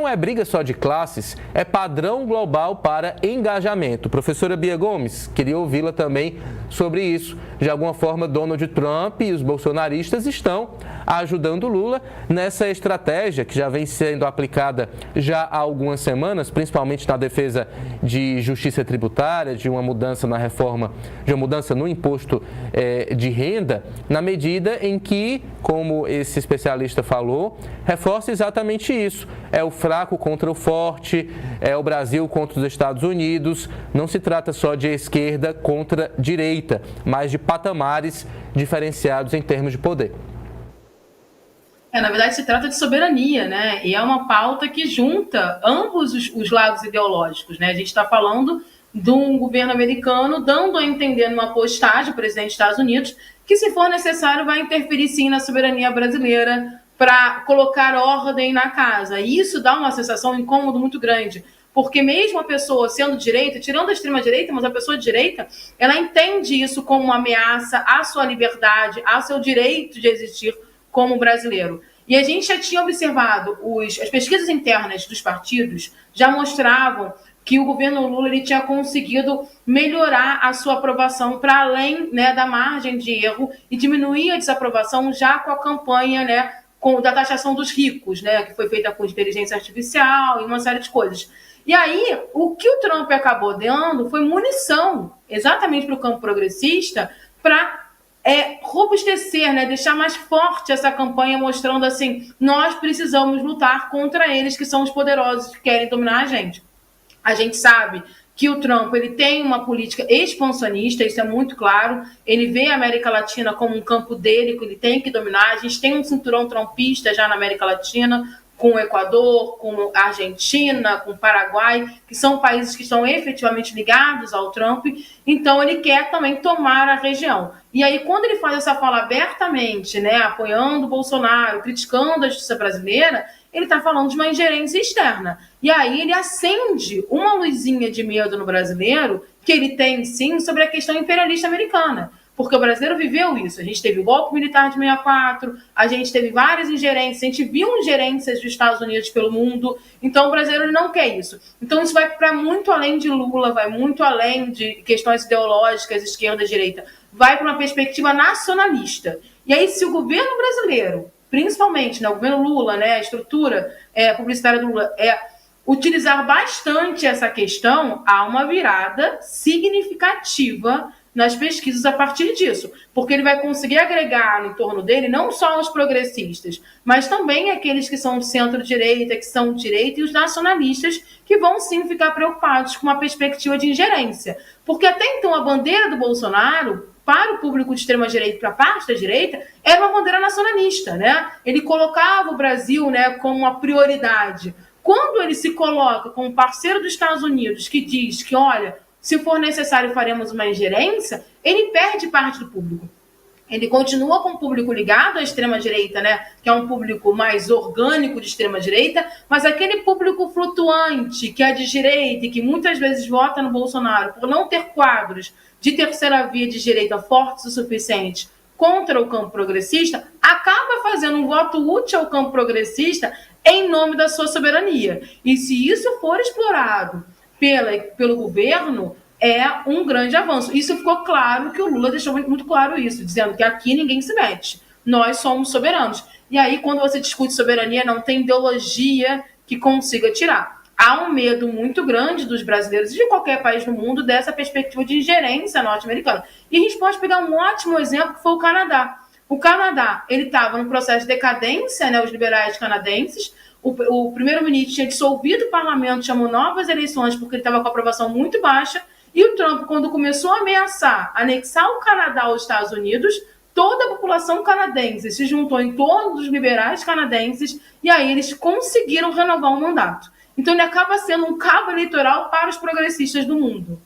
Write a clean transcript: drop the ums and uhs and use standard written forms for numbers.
não é briga só de classes, é padrão global para engajamento. Professora Bia Gomes, queria ouvi-la também sobre isso. De alguma forma, Donald Trump e os bolsonaristas estão ajudando Lula nessa estratégia que já vem sendo aplicada já há algumas semanas, principalmente na defesa de justiça tributária, de uma mudança na reforma, de uma mudança no imposto de renda, na medida em que, como esse especialista falou, reforça exatamente isso. É o fraco contra o forte, é o Brasil contra os Estados Unidos. Não se trata só de esquerda contra direita, mas de patamares diferenciados em termos de poder. Na verdade, se trata de soberania, né? E é uma pauta que junta ambos os lados ideológicos, né? A gente está falando de um governo americano dando a entender numa postagem, o presidente dos Estados Unidos, que se for necessário vai interferir sim na soberania brasileira para colocar ordem na casa. E isso dá uma sensação, um incômodo muito grande, porque mesmo a pessoa sendo de direita, tirando a extrema-direita, mas a pessoa de direita, ela entende isso como uma ameaça à sua liberdade, ao seu direito de existir como brasileiro. E a gente já tinha observado, as pesquisas internas dos partidos já mostravam que o governo Lula ele tinha conseguido melhorar a sua aprovação para além, né, da margem de erro e diminuir a desaprovação já com a campanha, né, da taxação dos ricos, né, que foi feita com inteligência artificial e uma série de coisas. E aí, o que o Trump acabou dando foi munição, exatamente para o campo progressista, para robustecer, né, deixar mais forte essa campanha, mostrando assim, nós precisamos lutar contra eles que são os poderosos que querem dominar a gente. A gente sabe que o Trump ele tem uma política expansionista, isso é muito claro. Ele vê a América Latina como um campo dele, que ele tem que dominar. A gente tem um cinturão trumpista já na América Latina, com o Equador, com a Argentina, com o Paraguai, que são países que estão efetivamente ligados ao Trump. Então, ele quer também tomar a região. E aí, quando ele faz essa fala abertamente, né, apoiando o Bolsonaro, criticando a justiça brasileira, ele está falando de uma ingerência externa. E aí ele acende uma luzinha de medo no brasileiro, que ele tem, sim, sobre a questão imperialista americana. Porque o brasileiro viveu isso. A gente teve o golpe militar de 64, a gente teve várias ingerências, a gente viu ingerências dos Estados Unidos pelo mundo. Então o brasileiro não quer isso. Então isso vai para muito além de Lula, vai muito além de questões ideológicas, esquerda e direita. Vai para uma perspectiva nacionalista. E aí, se o governo brasileiro, principalmente, né, o governo Lula, né, a estrutura publicitária do Lula, utilizar bastante essa questão, há uma virada significativa nas pesquisas a partir disso, porque ele vai conseguir agregar no entorno dele não só os progressistas, mas também aqueles que são centro-direita, que são direita, e os nacionalistas, que vão sim ficar preocupados com uma perspectiva de ingerência. Porque até então a bandeira do Bolsonaro, para o público de extrema-direita, para a parte da direita, era uma bandeira nacionalista, né? Ele colocava o Brasil, né, como uma prioridade. Quando ele se coloca como parceiro dos Estados Unidos, que diz que, olha, se for necessário faremos uma ingerência, ele perde parte do público. Ele continua com o público ligado à extrema-direita, né? Que é um público mais orgânico de extrema-direita, mas aquele público flutuante, que é de direita e que muitas vezes vota no Bolsonaro por não ter quadros de terceira via de direita fortes o suficiente contra o campo progressista, acaba fazendo um voto útil ao campo progressista em nome da sua soberania. E se isso for explorado pelo governo, é um grande avanço. Isso ficou claro, que o Lula deixou muito claro isso, dizendo que aqui ninguém se mete, nós somos soberanos. E aí, quando você discute soberania, não tem ideologia que consiga tirar. Há um medo muito grande dos brasileiros e de qualquer país do mundo dessa perspectiva de ingerência norte-americana. E a gente pode pegar um ótimo exemplo, que foi o Canadá. O Canadá, ele estava no processo de decadência, né, os liberais canadenses. O primeiro-ministro tinha dissolvido o parlamento, chamou novas eleições porque ele estava com a aprovação muito baixa. E o Trump, quando começou a ameaçar anexar o Canadá aos Estados Unidos, toda a população canadense se juntou em torno dos liberais canadenses e aí eles conseguiram renovar o mandato. Então ele acaba sendo um cabo eleitoral para os progressistas do mundo.